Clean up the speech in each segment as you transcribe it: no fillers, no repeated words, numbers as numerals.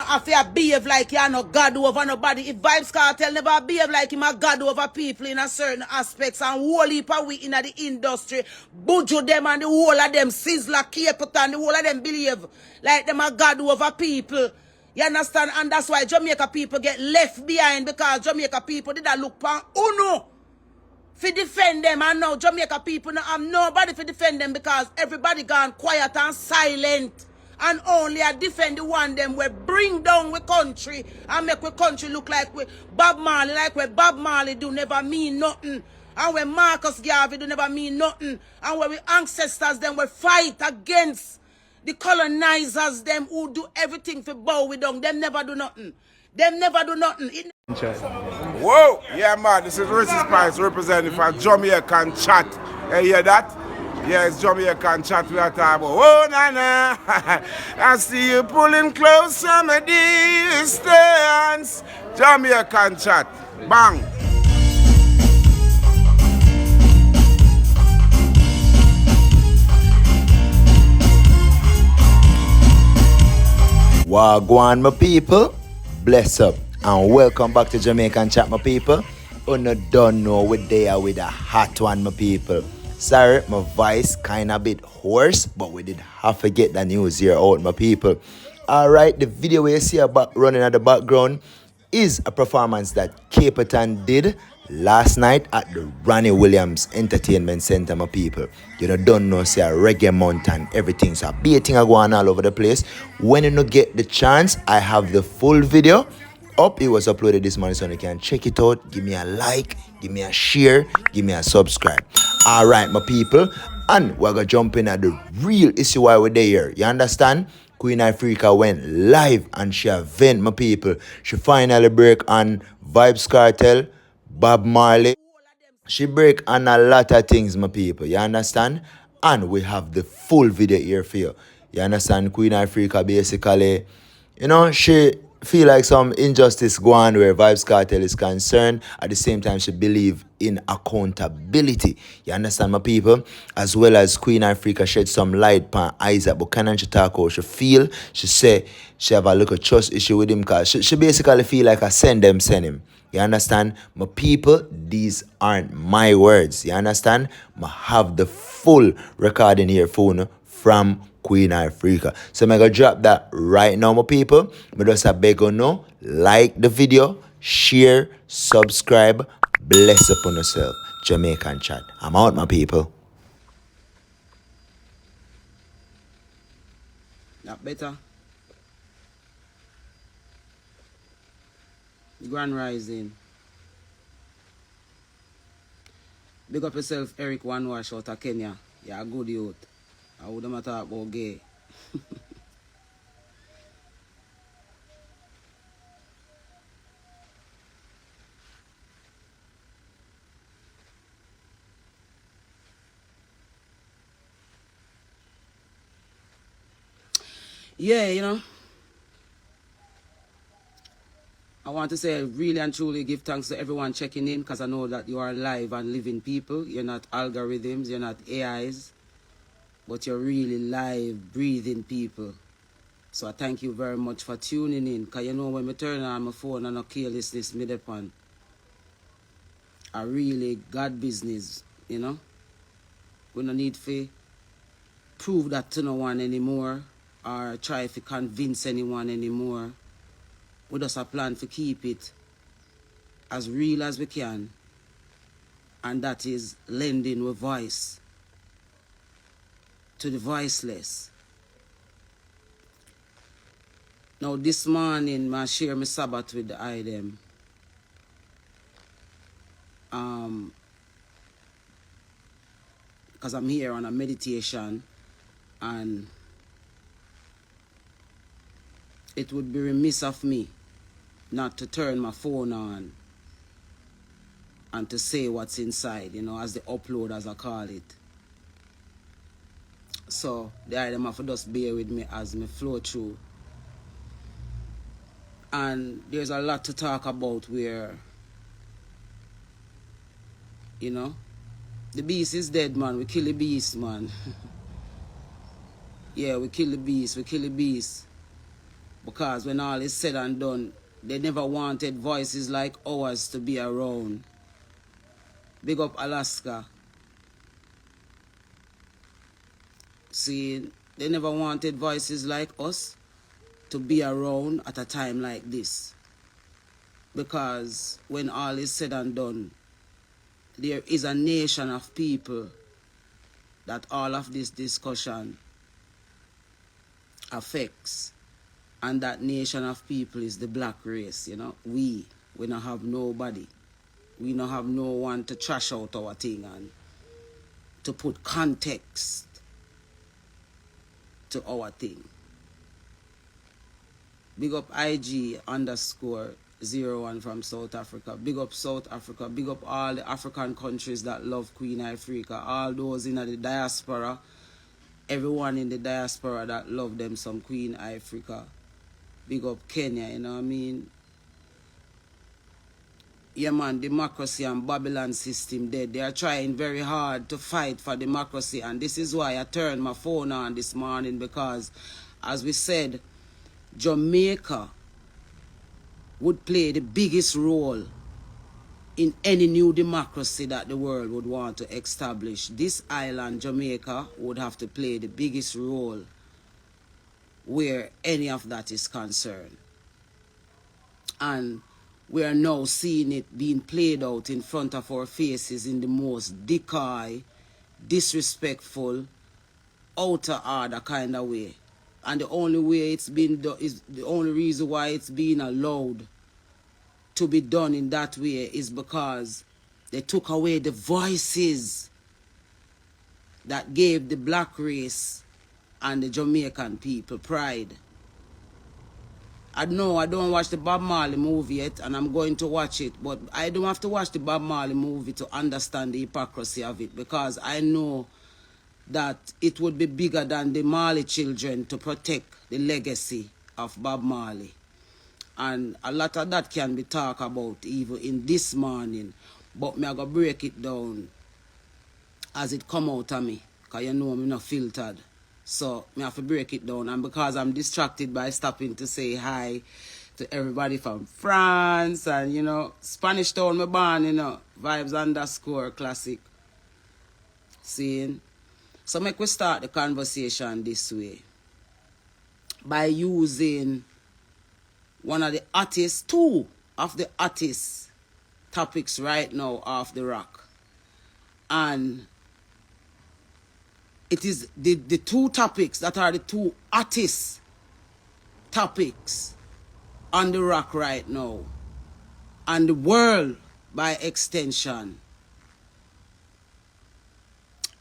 have to behave like you're no God over nobody. If Vybz Kartel never behave like him a God over people in a certain aspects and whole heap of we in the industry, Buju them and the whole of them, Sizzler, Capleton, the whole of them behave like them a God over people. You understand? And that's why Jamaica people get left behind, because Jamaica people did not look for Uno to defend them, and now Jamaica people now have nobody to defend them because everybody gone quiet and silent. And only I defend the one them we bring down we country and make we country look like we Bob Marley, like where Bob Marley do never mean nothing. And when Marcus Garvey do never mean nothing. And where we ancestors them we fight against the colonizers them who do everything for bow we down. Them never do nothing. Them never do nothing. Whoa! Yeah, man, this is Richie Spice representing for Jamaican Chat. You hear that? Yeah, it's Jamaican Chat we are talking about. Oh, nana, I see you pulling close from a distance. Jamaican Chat. Bang! Wagwan, my people. Bless up and welcome back to Jamaican Chat, my people. No don't know we're there with a hot one, my people. Sorry, my voice kind of bit hoarse, but we did have to get the news here out, my people. Alright, the video you see about running at the background is a performance that Capleton did last night at the Ronnie Williams Entertainment Center, my people. You don't know, say a reggae mountain, everything. So a beating are going all over the place. When you get the chance, I have the full video up. It was uploaded this morning, so you can check it out. Give me a like, give me a share, give me a subscribe. Alright, my people. And we're going to jump in at the real issue why we're there. You understand? Queen Ifrica went live and she event, my people. She finally break on Vybz Kartel, Bob Marley. She break on a lot of things, my people. You understand? And we have the full video here for you. You understand? Queen Ifrica basically, she feel like some injustice go on where Vybz Kartel is concerned. At the same time, she believe in accountability. You understand, my people? As well as Queen Ifrica shed some light on Isat Buchanan. She talk how she feel. She say she have a little trust issue with him because she basically feel like I send him. You understand? My people, these aren't my words. You understand? I have the full recording here phone from Queen Ifrica. So I'm going to drop that right now, my people. I just beg you know, like the video, share, subscribe, bless upon yourself. Jamaican Chat. I'm out, my people. That better. Grand Rising. Big up yourself, Eric One Wash out of Kenya. You're a good youth. I wouldn't talk about gay. Yeah, I want to say really and truly give thanks to everyone checking in, because I know that you are live and living people. You're not algorithms, you're not AIs, but you're really live, breathing people. So I thank you very much for tuning in, because when I turn on my phone and I carelessness me upon, I really got business, We don't need to prove that to no one anymore or try to convince anyone anymore. We just a plan to keep it as real as we can, and that is lending a voice to the voiceless. Now this morning, I share my Sabbath with the item. Because I'm here on a meditation, and it would be remiss of me not to turn my phone on and to say what's inside, as the upload, as I call it. So the item have to just bear with me as me flow through. And there's a lot to talk about where, the beast is dead, man. We kill the beast, man. Yeah, we kill the beast. Because when all is said and done, they never wanted voices like ours to be around. Big up Alaska. See, they never wanted voices like us to be around at a time like this. Because when all is said and done, there is a nation of people that all of this discussion affects. And that nation of people is the black race, you know. We don't have nobody. We don't have no one to trash out our thing and to put context to our thing. Big up IG_01 from South Africa. Big up South Africa. Big up all the African countries that love Queen Ifrica. All those in the diaspora. Everyone in the diaspora that love them some Queen Ifrica. Big up Kenya, you know what I mean? Yeah, man, democracy and Babylon system dead. They are trying very hard to fight for democracy. And this is why I turned my phone on this morning. Because, as we said, Jamaica would play the biggest role in any new democracy that the world would want to establish. This island, Jamaica, would have to play the biggest role where any of that is concerned. And we are now seeing it being played out in front of our faces in the most decoy, disrespectful, outer order kind of way. And the only way it's been done is the only reason why it's being allowed to be done in that way is because they took away the voices that gave the black race and the Jamaican people pride. I know I don't watch the Bob Marley movie yet, and I'm going to watch it, but I don't have to watch the Bob Marley movie to understand the hypocrisy of it, because I know that it would be bigger than the Marley children to protect the legacy of Bob Marley. And a lot of that can be talked about even in this morning, but me I go break it down as it come out of me, because you know I'm not filtered. So I have to break it down, and because I'm distracted by stopping to say hi to everybody from France and, you know, Spanish Town me born, you know, Vybz_classic. Seeing? So make we start the conversation this way by using one of the artists, two of the artists topics right now off the rock. And it is the two topics that are the two artist topics on the rock right now. And the world, by extension,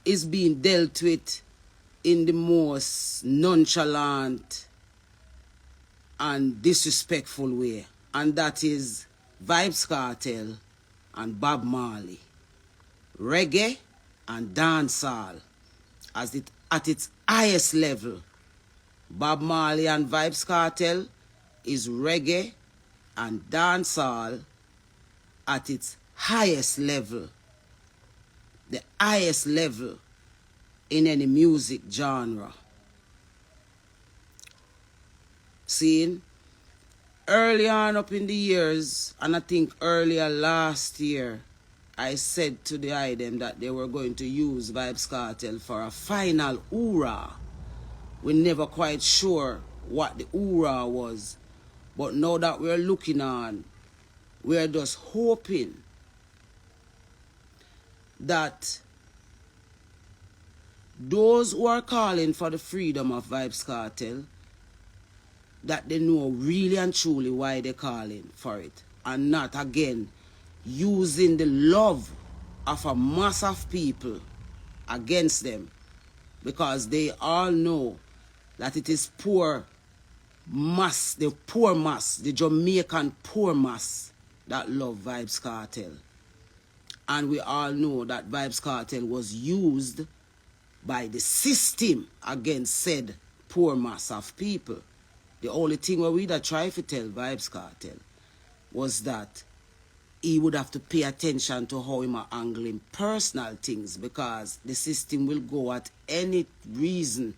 is being dealt with in the most nonchalant and disrespectful way. And that is Vybz Kartel and Bob Marley. Reggae and dancehall. As it at its highest level, Bob Marley and Vybz Kartel is reggae and dancehall at its highest level, the highest level in any music genre. Seeing, early on up in the years, and I think earlier last year, I said to the item that they were going to use Vybz Kartel for a final hoorah. We're never quite sure what the hoorah was. But now that we're looking on, we're just hoping that those who are calling for the freedom of Vybz Kartel, that they know really and truly why they're calling for it. And not, again, using the love of a mass of people against them, because they all know that it is poor mass, the poor mass, the Jamaican poor mass that love Vybz Kartel. And we all know that Vybz Kartel was used by the system against said poor mass of people. The only thing where we that try to tell Vybz Kartel was that he would have to pay attention to how he might handling personal things, because the system will go at any reason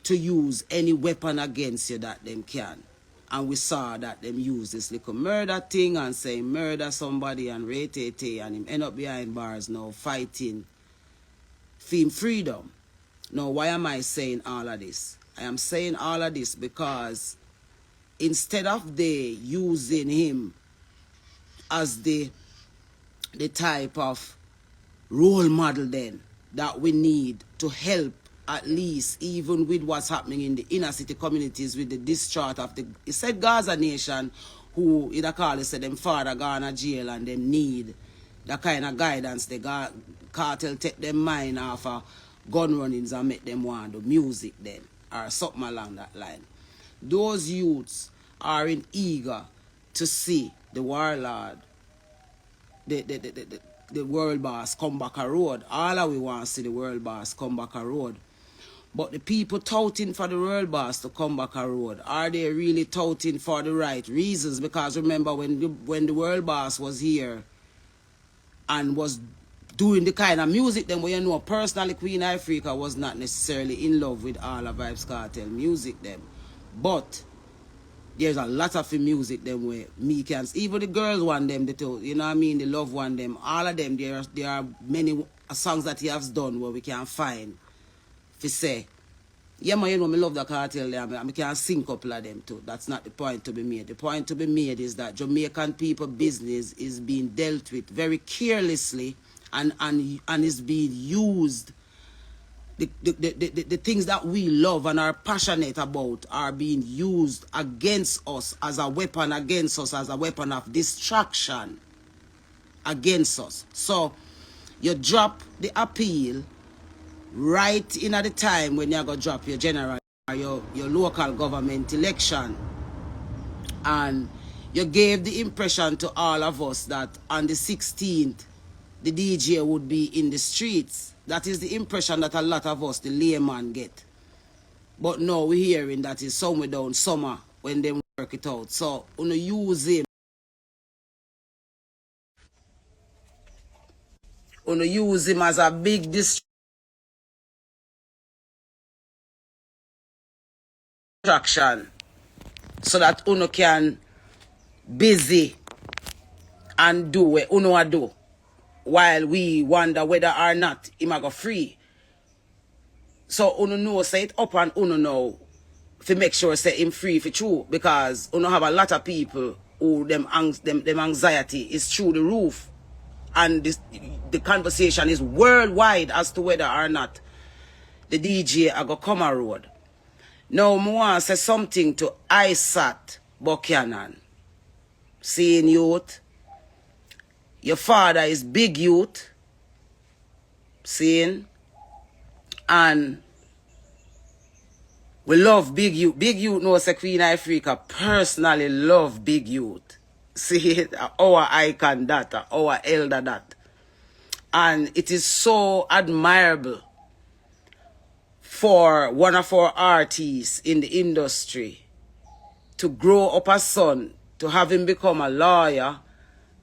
to use any weapon against you that them can. And we saw that them use this little murder thing and say murder somebody and rate and him end up behind bars now fighting for freedom. Now, why am I saying all of this? I am saying all of this because instead of they using him as the type of role model then that we need to help at least even with what's happening in the inner city communities with the discharge of the, he said Gaza nation who in a call he said them father gone to jail and them need the kind of guidance the cartel take them mind off of gun runnings and make them want the music then or something along that line. Those youths are in eager to see the warlord, the world boss come back a road. All of we want to see the world boss come back a road. But the people touting for the world boss to come back a road, are they really touting for the right reasons? Because remember when the world boss was here and was doing the kind of music then, where you know personally Queen Ifrica was not necessarily in love with all of Vybz Kartel music them. But there's a lot of the music them where me can, even the girls want them, you know what I mean, the love one them, all of them, there are many songs that he has done where we can find, if you say, yeah man, you know, me love the cartel there, I can sing a couple of them too. That's not the point to be made. The point to be made is that Jamaican people business is being dealt with very carelessly and is being used. The things that we love and are passionate about are being used against us as a weapon against us, as a weapon of distraction against us. So you drop the appeal right in at the time when you're going to drop your general or your local government election, and you gave the impression to all of us that on the 16th the DJ would be in the streets. That is the impression that a lot of us, the layman, get. But now we're hearing that it's somewhere down summer when they work it out. So, use him. Use him as a big distraction so that uno can busy and do what uno a do while we wonder whether or not him a go free. So uno know say it up and uno know to make sure say him free for true, because uno have a lot of people who them anxiety is through the roof, and the conversation is worldwide as to whether or not the DJ a go come a road. Now I want to say something to Isat Buchanan. Seeing youth, your father is big youth, seeing, and we love big youth. Big youth knows that Queen Ifrica personally love big youth. See, our icon that, our elder that. And it is so admirable for one of our artists in the industry to grow up a son, to have him become a lawyer,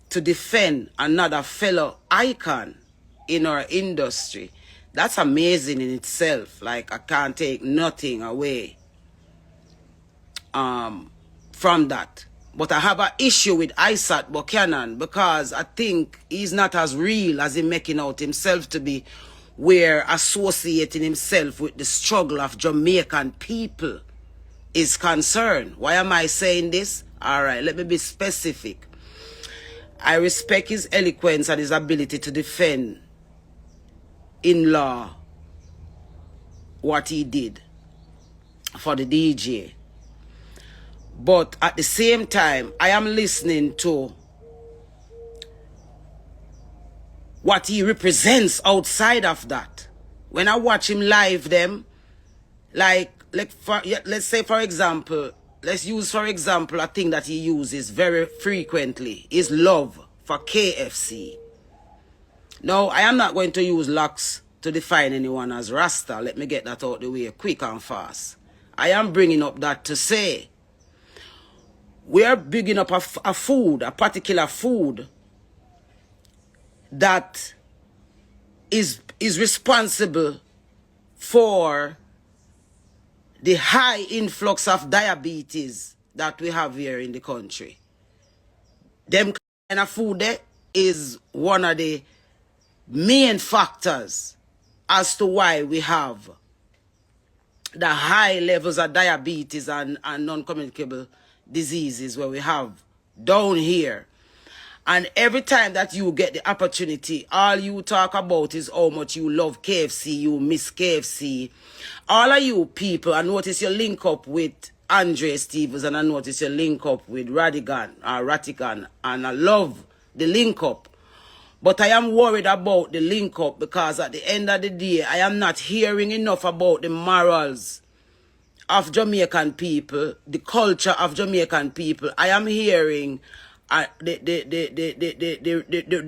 to defend another fellow icon in our industry. That's amazing in itself. Like, I can't take nothing away from that. But I have an issue with Isat Buchanan because I think he's not as real as he making out himself to be, where associating himself with the struggle of Jamaican people is concerned. Why am I saying this? All right, let me be specific. I respect his eloquence and his ability to defend in law what he did for the DJ. But at the same time, I am listening to what he represents outside of that. When I watch him live them, let's say for example, let's use for example a thing that he uses very frequently is love for KFC. Now, I am not going to use locks to define anyone as Rasta. Let me get that out the way quick and fast. I am bringing up that to say we are bigging up a food, a particular food that is responsible for the high influx of diabetes that we have here in the country. Them kind of food there is one of the main factors as to why we have the high levels of diabetes and non-communicable diseases where we have down here. And every time that you get the opportunity, all you talk about is how much you love KFC, you miss KFC. All of you people, I notice you link up with Andre Stevens and I notice you link up with Ratigan, and I love the link up. But I am worried about the link up because at the end of the day, I am not hearing enough about the morals of Jamaican people, the culture of Jamaican people. I am hearing the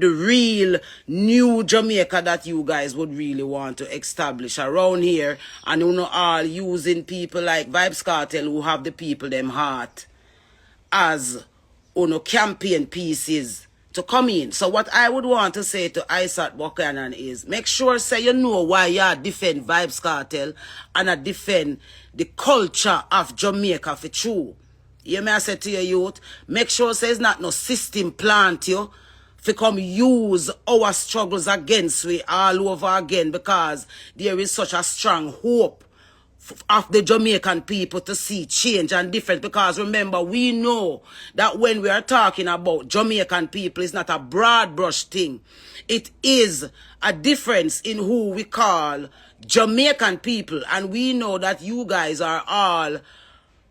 real new Jamaica that you guys would really want to establish around here, and you know, all using people like Vybz Kartel who have the people them heart as campaign pieces to come in. So what I would want to say to Isat Buchanan is make sure say you know why you defend Vybz Kartel and defend the culture of Jamaica for true. You may say to your youth, make sure say it's not no system plant you for come use our struggles against we all over again, because there is such a strong hope of the Jamaican people to see change and difference. Because remember, we know that when we are talking about Jamaican people, it's not a broad brush thing. It is a difference in who we call Jamaican people. And we know that you guys are all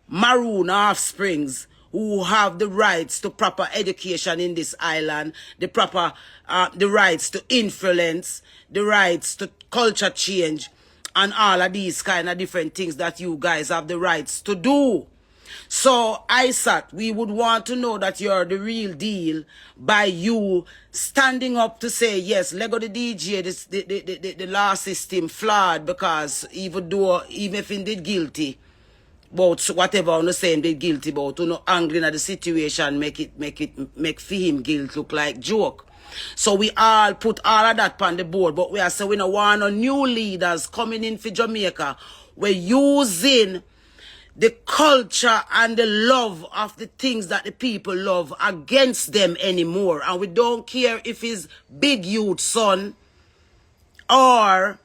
maroon offsprings who have the rights to proper education in this island, the rights to influence, the rights to culture change, and all of these kind of different things that you guys have the rights to do. So, Isat, we would want to know that you're the real deal by you standing up to say, yes, Lego the DJ, the law system flawed, because even if he did guilty, about whatever I'm saying they guilty about, angling at the situation, make for him guilt look like joke. So we all put all of that on the board, but we are saying we don't want no new leaders coming in for Jamaica. We're using the culture and the love of the things that the people love against them anymore. And we don't care if it's big youth son or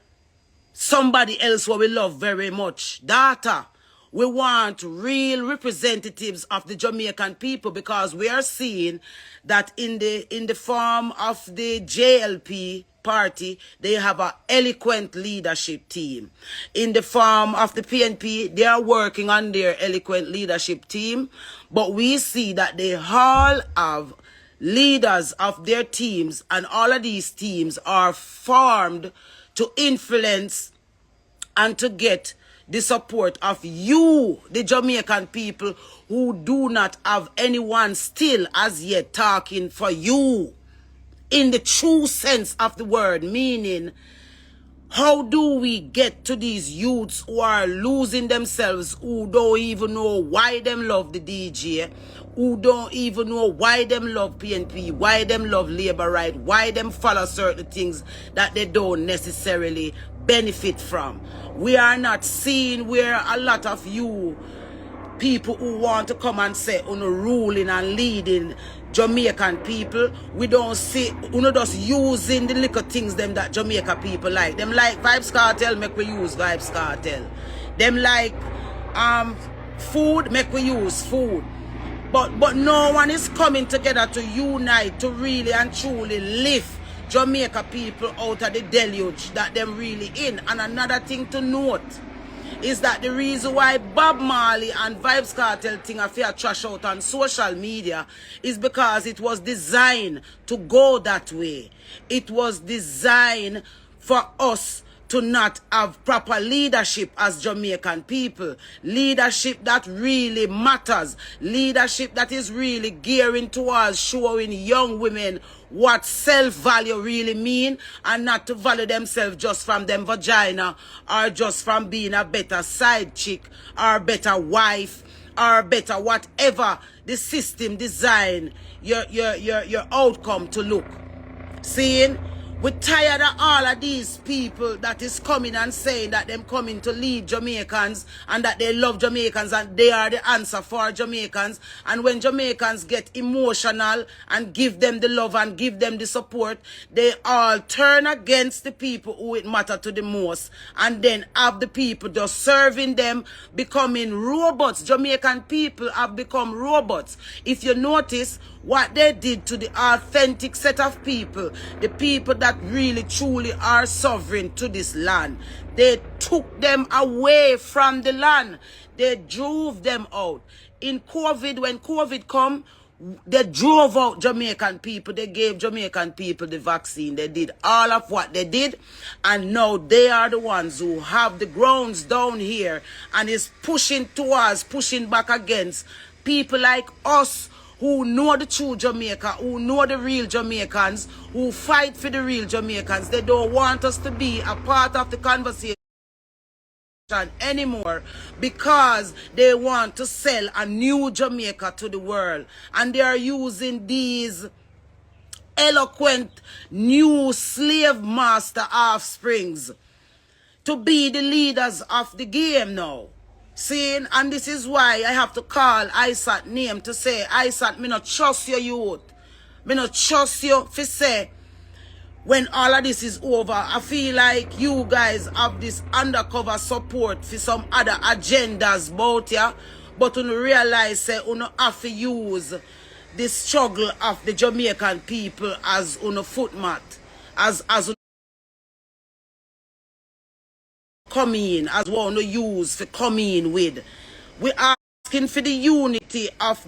somebody else what we love very much. Data. We want real representatives of the Jamaican people, because we are seeing that in the form of the JLP party, they have an eloquent leadership team. In the form of the PNP, they are working on their eloquent leadership team. But we see that they all have leaders of their teams, and all of these teams are formed to influence and to get the support of you, the Jamaican people, who do not have anyone still as yet talking for you in the true sense of the word. Meaning, how do we get to these youths who are losing themselves, who don't even know why them love the DJ, who don't even know why them love PNP, why them love labor right, why them follow certain things that they don't necessarily benefit from. We are not seeing where a lot of you people who want to come and say ruling and leading Jamaican people, we don't see just using the little things them that Jamaica people like. Them like Vybz Kartel, make we use Vybz Kartel. Them like food, make we use food. But no one is coming together to unite, to really and truly lift Jamaica people out of the deluge that them really in. And another thing to note is that the reason why Bob Marley and Vybz Kartel thing are fair trash out on social media is because it was designed to go that way. It was designed for us to not have proper leadership as Jamaican people. Leadership that really matters. Leadership that is really gearing towards showing young women what self-value really mean, and not to value themselves just from them vagina, or just from being a better side chick, or a better wife, or better whatever the system design your outcome to look. Seeing, We're tired of all of these people that is coming and saying that them coming to lead Jamaicans and that they love Jamaicans and they are the answer for Jamaicans. And when Jamaicans get emotional and give them the love and give them the support, they all turn against the people who it matter to the most. And then have the people just serving them, becoming robots. Jamaican people have become robots. If you notice what they did to the authentic set of people, the people that really truly are sovereign to this land, they took them away from the land. They drove them out. In COVID, when COVID come, they drove out Jamaican people. They gave Jamaican people the vaccine. They did all of what they did. And now they are the ones who have the grounds down here and is pushing towards, pushing back against people like us who know the true Jamaica, who know the real Jamaicans, who fight for the real Jamaicans. They don't want us to be a part of the conversation anymore because they want to sell a new Jamaica to the world. And they are using these eloquent new slave master offsprings to be the leaders of the game now. See, and this is why I have to call Isat name to say, Isat, me not trust your youth. Me not trust you for say, when all of this is over, I feel like you guys have this undercover support for some other agendas about ya, but you realize say you have to use the struggle of the Jamaican people as a footmat, as come in, as one to use for come in with. We are asking for the unity of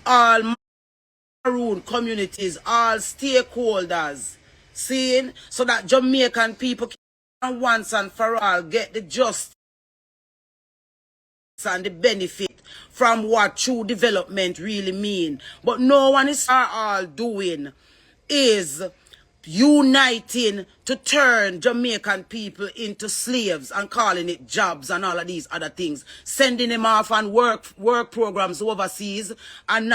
all maroon communities, all stakeholders, seeing so that Jamaican people can once and for all get the justice and the benefit from what true development really mean. But no one is all doing is uniting to turn Jamaican people into slaves and calling it jobs and all of these other things, sending them off on work programs overseas and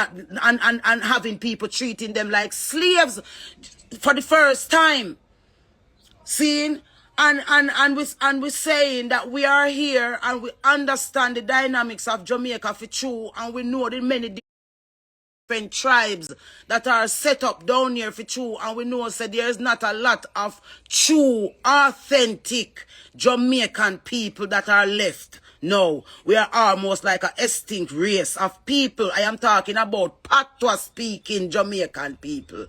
having people treating them like slaves for the first time. Seeing and we're saying that we are here and we understand the dynamics of Jamaica for true, and we know the many different tribes that are set up down here for true, and we know that there is not a lot of true, authentic Jamaican people that are left. No, we are almost like a extinct race of people. I am talking about patois speaking Jamaican people.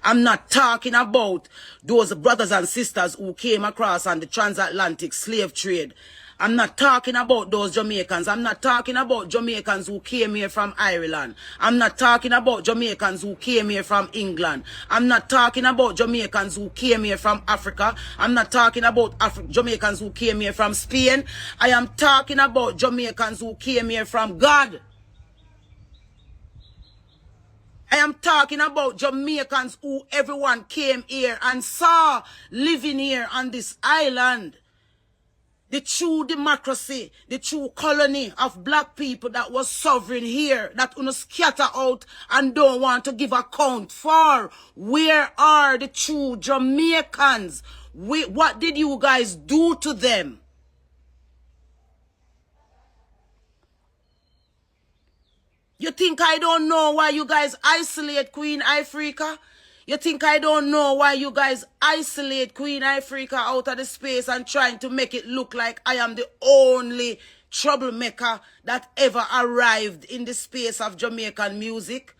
I'm not talking about those brothers and sisters who came across on the transatlantic slave trade. I'm not talking about those Jamaicans. I'm not talking about Jamaicans who came here from Ireland. I'm not talking about Jamaicans who came here from England. I'm not talking about Jamaicans who came here from Africa. I'm not talking about Jamaicans who came here from Spain. I am talking about Jamaicans who came here from God. I am talking about Jamaicans who everyone came here and saw living here on this island. The true democracy, the true colony of black people that was sovereign here, that scatter out and don't want to give account for. Where are the true Jamaicans? What did you guys do to them? You think I don't know why you guys isolate Queen Ifrica? You think I don't know why you guys isolate Queen Ifrica out of the space and trying to make it look like I am the only troublemaker that ever arrived in the space of Jamaican music?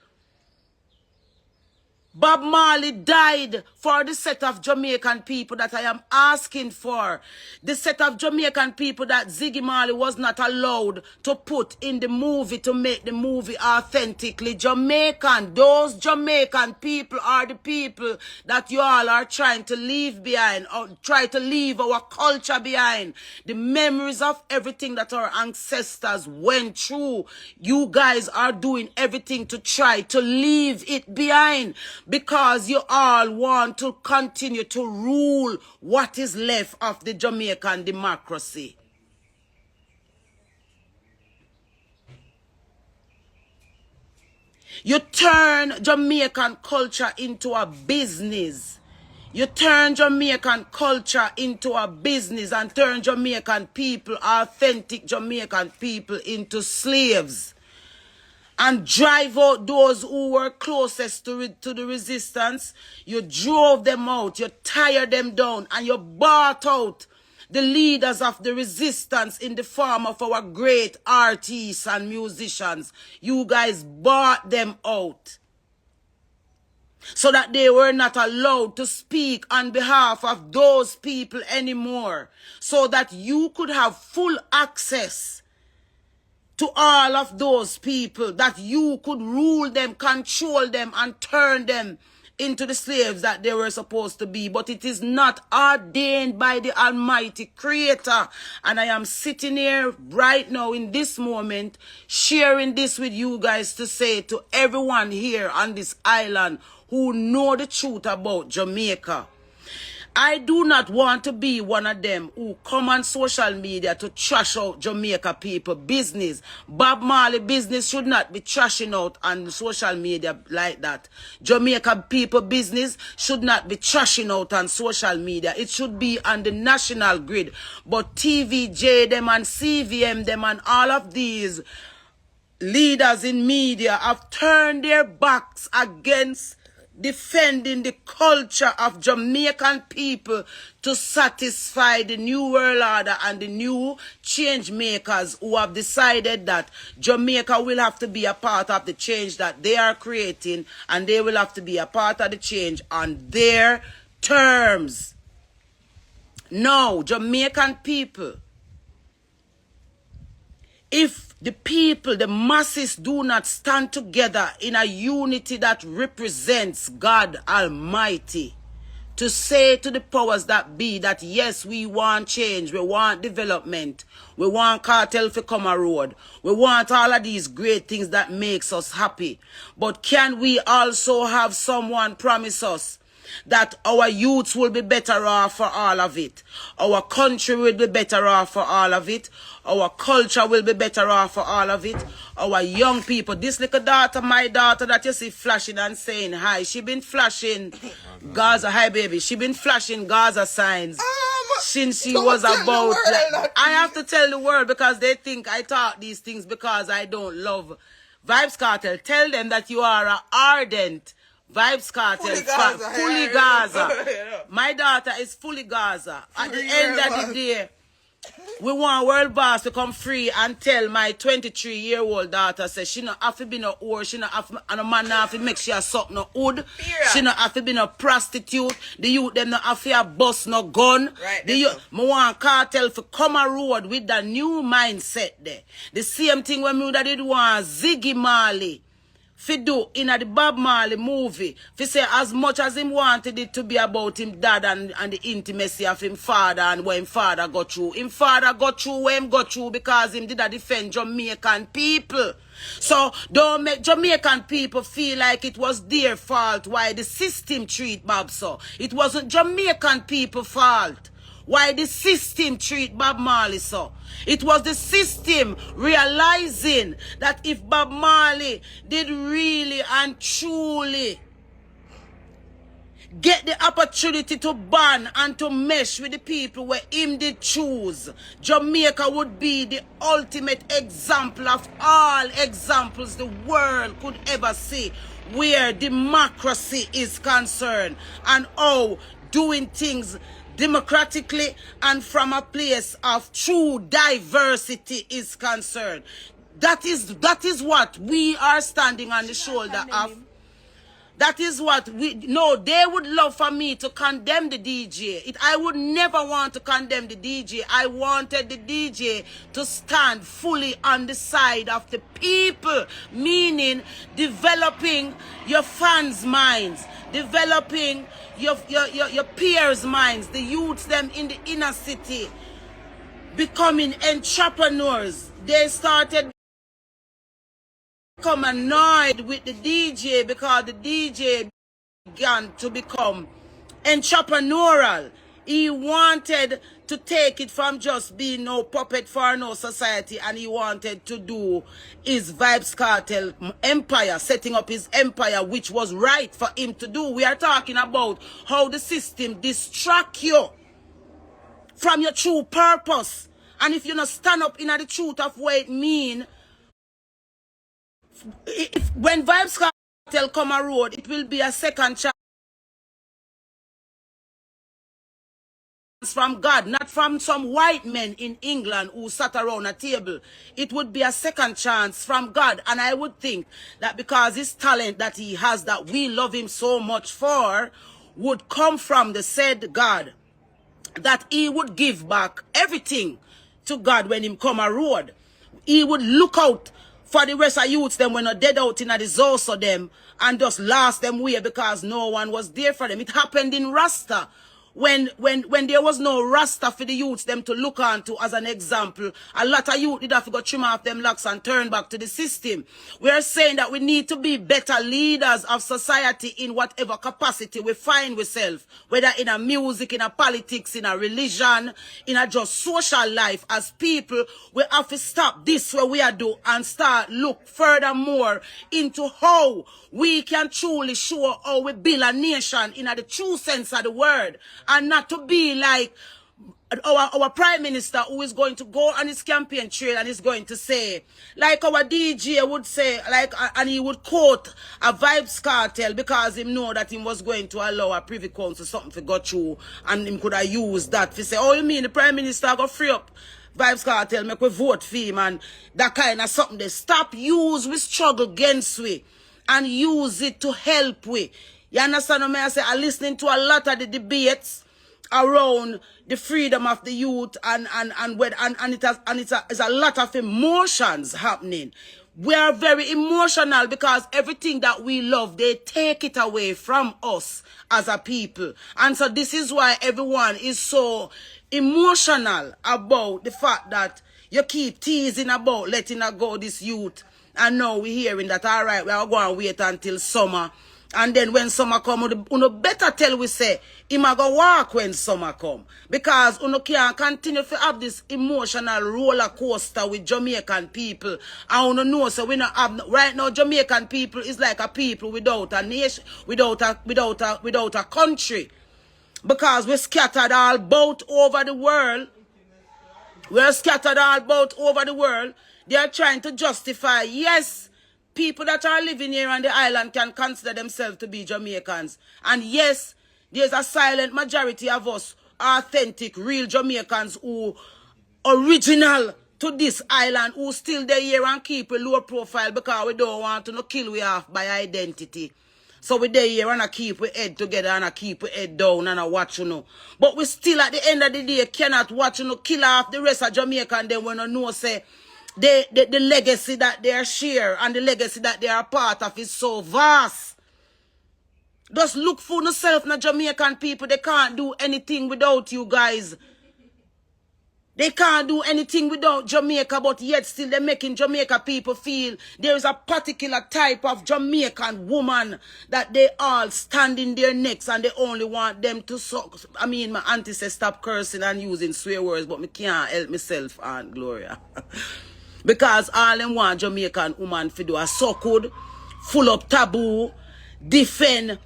Bob Marley died for the set of Jamaican people that I am asking for. The set of Jamaican people that Ziggy Marley was not allowed to put in the movie to make the movie authentically Jamaican. Those Jamaican people are the people that you all are trying to leave behind, or try to leave our culture behind. The memories of everything that our ancestors went through. You guys are doing everything to try to leave it behind, because you all want to continue to rule what is left of the Jamaican democracy. You turn Jamaican culture into a business. You turn Jamaican culture into a business and turn Jamaican people, authentic Jamaican people, into slaves. And drive out those who were closest to the resistance. You drove them out, you tired them down, and you bought out the leaders of the resistance in the form of our great artists and musicians. You guys bought them out, so that they were not allowed to speak on behalf of those people anymore, so that you could have full access to all of those people, that you could rule them, control them, and turn them into the slaves that they were supposed to be. But it is not ordained by the Almighty Creator. And I am sitting here right now in this moment, sharing this with you guys to say to everyone here on this island who know the truth about Jamaica, I do not want to be one of them who come on social media to trash out Jamaica people business. Bob Marley business should not be trashing out on social media like that. Jamaica people business should not be trashing out on social media. It should be on the national grid. But TVJ them and CVM them and all of these leaders in media have turned their backs against defending the culture of Jamaican people to satisfy the new world order and the new change makers who have decided that Jamaica will have to be a part of the change that they are creating, and they will have to be a part of the change on their terms. No, Jamaican people, if the people, the masses, do not stand together in a unity that represents God Almighty, to say to the powers that be that yes, we want change, we want development, we want cartel to come a road, we want all of these great things that makes us happy. But can we also have someone promise us that our youths will be better off for all of it? Our country will be better off for all of it. Our culture will be better off for all of it. Our young people. This little daughter, my daughter that you see flashing and saying hi, she been flashing Gaza, hi baby, she been flashing Gaza signs since she was about, I have to tell the world because they think I talk these things because I don't love Vybz Kartel. Tell them that you are an ardent Vybz Kartel fan, fully Gaza. My daughter is fully Gaza. At the end of the day, we want world boss to come free and tell my 23-year-old daughter, say she not have to be no whore, she not have to, and a man not have to make sure suck no hood, she not have to be no prostitute, the youth them not have to bust no gun. Right, the youth, me want Cartel to come a road with the new mindset there. The same thing when me that did want Ziggy Marley fi do in the Bob Marley movie, fi say as much as him wanted it to be about him dad and the intimacy of him father and what him father got through. Him father got through what him got through because him did a defend Jamaican people. So don't make Jamaican people feel like it was their fault why the system treat Bob so. It wasn't Jamaican people fault why the system treat Bob Marley so. It was the system realizing that if Bob Marley did really and truly get the opportunity to bond and to mesh with the people where him did choose, Jamaica would be the ultimate example of all examples the world could ever see where democracy is concerned and how doing things democratically and from a place of true diversity is concerned. That is what we are standing on the shoulder of. That is what we no, they would love for me to condemn the DJ. I would never want to condemn the DJ. I wanted the DJ to stand fully on the side of the people, meaning developing your fans' minds, developing your peers' minds, the youths them in the inner city, becoming entrepreneurs. They started become annoyed with the DJ because the DJ began to become entrepreneurial. He wanted to take it from just being no puppet for no society, and he wanted to do his Vybz Kartel empire, setting up his empire, which was right for him to do. We are talking about how the system distract you from your true purpose. And if you not stand up in the truth of what it mean, when Vybz Kartel come a road, it will be a second chance from God, not from some white men in England who sat around a table. It would be a second chance from God. And I would think that because his talent that he has, that we love him so much for, would come from the said God, that he would give back everything to God when him come a road. He would look out for the rest of youths them when are dead out in the zones of them and just last them way because no one was there for them. It happened in Rasta. When there was no Rasta for the youths them to look on to as an example, a lot of youth did have to go trim off them locks and turn back to the system. We are saying that we need to be better leaders of society in whatever capacity we find ourselves, whether in a music, in a politics, in a religion, in a just social life. As people, we have to stop this what we are doing and start look furthermore into how we can truly show how we build a nation in the true sense of the word. And not to be like our prime minister who is going to go on his campaign trail and is going to say, like our DJ would say, like, and he would quote a Vybz Kartel because he know that he was going to allow a privy council something to go through, and him could have used that to say, oh, you mean the prime minister go free up Vybz Kartel, make we vote for him, and that kind of something. They stop use we struggle against we and use it to help we. You understand what I say? I'm listening to a lot of the debates around the freedom of the youth and it's a lot of emotions happening. We are very emotional because everything that we love, they take it away from us as a people. And so this is why everyone is so emotional about the fact that you keep teasing about letting her go this youth. And now we're hearing that, all right, we are going to wait until summer. And then when summer come, uno better tell we say, him a go walk when summer come. Because uno can't continue to have this emotional roller coaster with Jamaican people. And uno know so we not have, right now Jamaican people is like a people without a nation, without a country. Because we're scattered all about over the world. We're scattered all about over the world. They are trying to justify, yes, people that are living here on the island can consider themselves to be Jamaicans. And yes, there's a silent majority of us, authentic, real Jamaicans who original to this island, who still there here and keep a low profile because we don't want to kill we off by identity. So we there here and I keep we head together and I keep we head down and I watch But we still at the end of the day cannot watch kill off the rest of Jamaica, and then when you know say the legacy that they are share and the legacy that they are part of is so vast. Just look for yourself, na Jamaican people. They can't do anything without you guys. They can't do anything without Jamaica, but yet still they're making Jamaica people feel there is a particular type of Jamaican woman that they all stand in their necks and they only want them to suck. I mean, my auntie says stop cursing and using swear words, but me can't help myself, Aunt Gloria. Because all them want Jamaican woman to do a so good, full up taboo, defend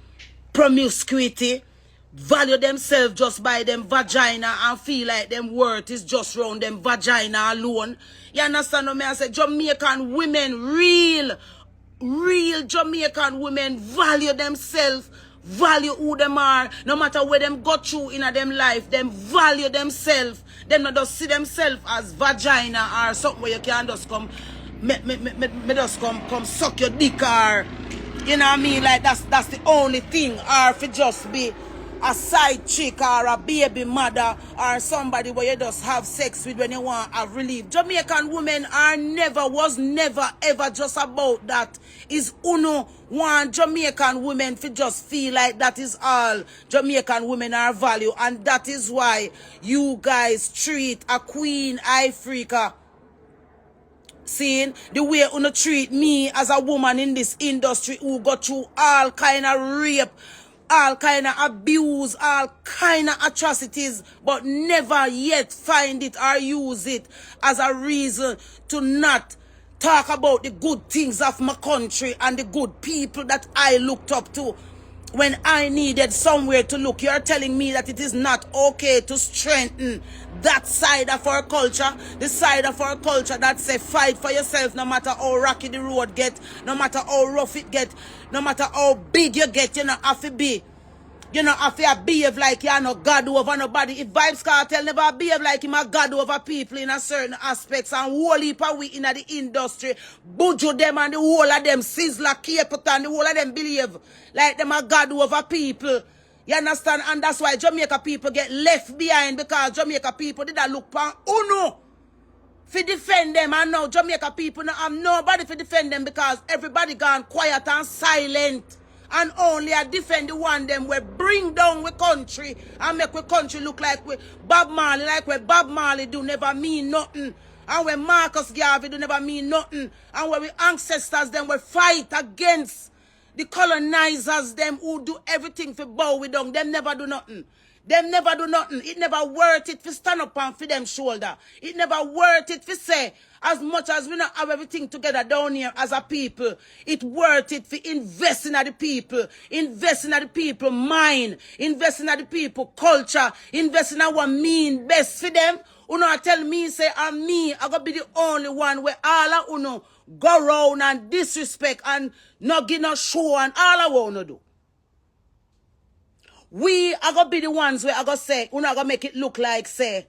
promiscuity, value themselves just by them vagina and feel like them worth is just round them vagina alone. You understand what I say? Jamaican women, real Jamaican women value themselves, value who them are. No matter where them go through in them life, them value themselves. Them not just see themselves as vagina or something where you can just come, me just come suck your dick or, you know what I mean? Like that's the only thing. Or if it just be a side chick or a baby mother or somebody where you just have sex with when you want to have relief. Jamaican women was never ever just about that. Is uno want Jamaican women to just feel like that is all Jamaican women are value, and that is why you guys treat a queen Ifrica, seeing the way uno treat me as a woman in this industry who go through all kind of rape, all kind of abuse, all kind of atrocities, but never yet find it or use it as a reason to not talk about the good things of my country and the good people that I looked up to when I needed somewhere to look. You're telling me that it is not okay to strengthen that side of our culture, the side of our culture that say fight for yourself no matter how rocky the road get, no matter how rough it get, no matter how big you get, you know, have to be. You know, have to behave like you're no God over nobody. If Vybz Kartel never behave like him a God over people in a certain aspects and whole heap of we in the industry, Buju them and the whole of them, Sizzler, Capleton, the whole of them behave like them a God over people. You understand? And that's why Jamaica people get left behind, because Jamaica people did not look for Uno to defend them, and now Jamaica people now have nobody to defend them because everybody gone quiet and silent. And only I defend the one them we bring down we country and make we country look like we Bob Marley, like where Bob Marley do never mean nothing. And when Marcus Garvey do never mean nothing. And when we ancestors them we fight against the colonizers them who do everything for bow we down. Them never do nothing. Them never do nothing. It never worth it for stand up and for them shoulder. It never worth it for say, as much as we not have everything together down here as a people, it worth it for invest in the people, invest in the people mind, invest in the people culture, invest in what mean best for them. Uno tell me say, and me, I gotta be the only one where all of uno go round and disrespect and not give no show and all I wanna do. We are going to be the ones where I going to say, we're not going to make it look like, say,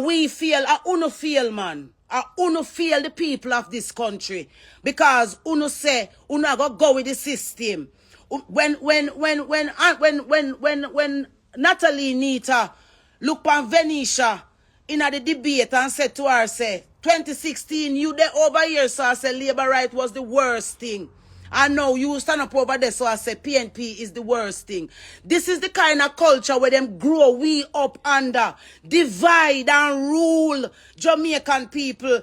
we feel, uno feel, man. Uno feel the people of this country. Because uno say, uno going to go with the system. When Natalie Nita look on Venetia in the debate and said to her, say, 2016, you there over here, so I said, labor right was the worst thing. And now you stand up over there, so I say PNP is the worst thing. This is the kind of culture where them grow we up under. Divide and rule Jamaican people.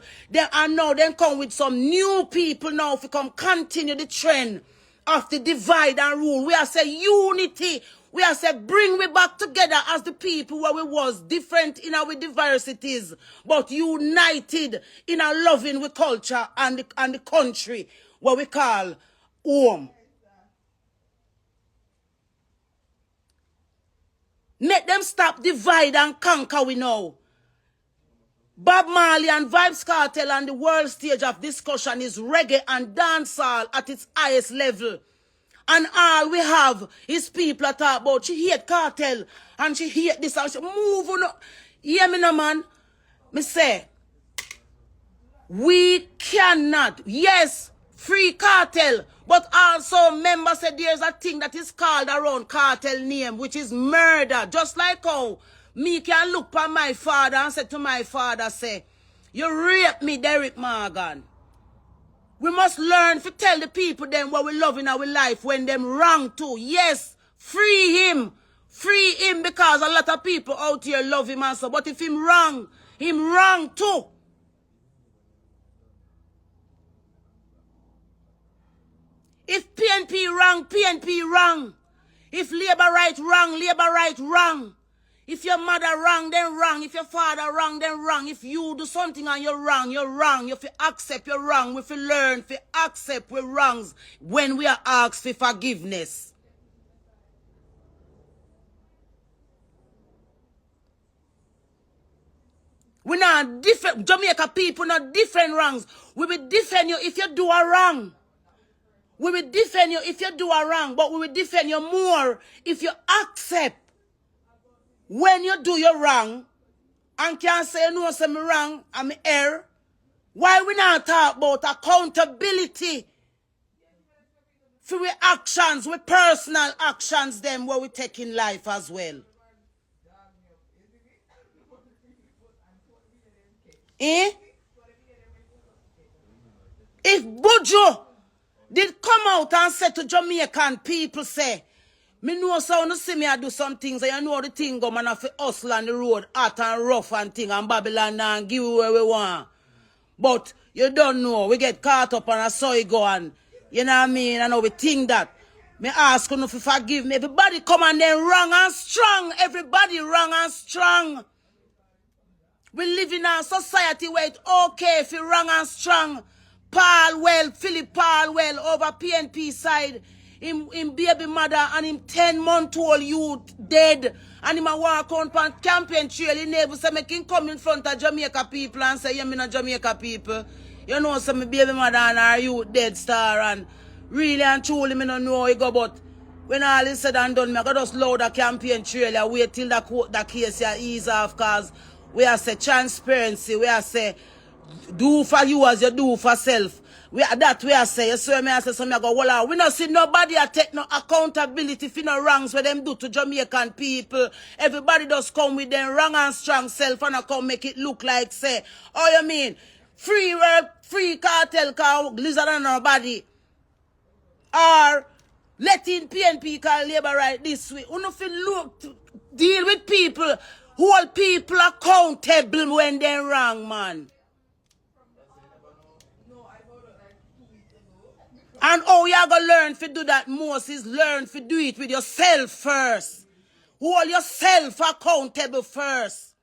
And now them come with some new people now if we come continue the trend of the divide and rule. We are say unity. We are say bring we back together as the people where we was different in our diversities, but united in a loving with culture and the country what we call home. Make them stop divide and conquer we know. Bob Marley and Vybz Kartel on the world stage of discussion is reggae and dancehall at its highest level. And all we have is people that talk about she hate cartel and she hate this and she move on. Hear me now, man. Me say, we cannot, yes, free cartel, but also members say there's a thing that is called around cartel name, which is murder. Just like how me can look at my father and say to my father, say, you rape me, Derek Morgan. We must learn to tell the people them what we love in our life when them wrong too. Yes, free him. Free him because a lot of people out here love him also. But if him wrong too. If PNP wrong, PNP wrong. If labor right wrong, labor right wrong. If your mother wrong, then wrong. If your father wrong, then wrong. If you do something and you're wrong, you're wrong. You have to accept you're wrong. We have to learn to accept we're wrongs when we are asked for forgiveness. We're not different. Jamaica people not different wrongs. We will defend you if you do a wrong. We will defend you if you do a wrong, but we will defend you more if you accept when you do your wrong and can't say, no, say me wrong, I'm error. Why we not talk about accountability for we actions, we personal actions them where we take in life as well? Eh? If Buju did come out and say to Jamaican people, say, me know so you see me I do some things, and you know the thing go man have to hustle on the road, hot and rough and thing, and Babylon and give where we want. But you don't know, we get caught up on a soy go and, you know what I mean, I know we think that. Me ask you to forgive me. Everybody come and then wrong and strong. Everybody wrong and strong. We live in a society where it's okay if you wrong and strong. Paul well, Philip Paul well, over PNP side. Him baby mother and him 10-month-old youth dead. And him a walk on campaign trail. He never say make him come in front of Jamaica people and say, yeah, me not Jamaica people. You know, some baby mother and her youth dead star and really and truly me don't know how he go, but when all is said and done, me I got just load a campaign trail and wait till the case here ease off, cause we are say transparency, we are say do for you as you do for self. We are say, you see me I say so me I go, well, we not see nobody a take no accountability for no wrongs what them do to Jamaican people. Everybody just come with them wrong and strong self and I come make it look like say, oh you mean, free cartel car lizard and nobody. Or letting PNP call labor right this way. You know if you look deal with people, hold people accountable when they're wrong, man. And how you gonna learn to do that most is learn to do it with yourself first. Hold yourself accountable first.